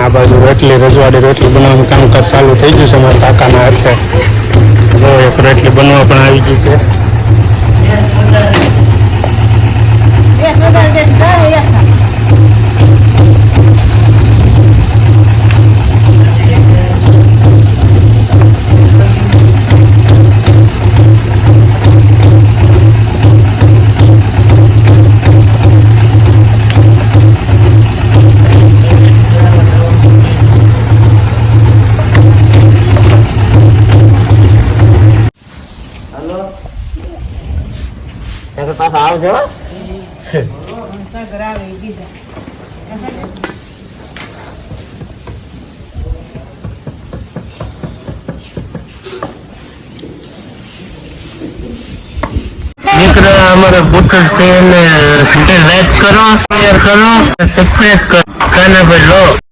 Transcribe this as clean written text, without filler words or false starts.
આ બાજુ રોટલી રજવાડી રોટલી બનાવવાનું કામકાજ ચાલુ થઈ ગયું છે અમારા કાકાના હાથે. જો એક રોટલી બનવા પણ આવી ગઈ છે. પાછા આવજો. દીકરા અમારા પુત્ર છે એને લાઈક કરો, શેર કરો, સબસ્ક્રાઇબ કરો, કાના પર લો.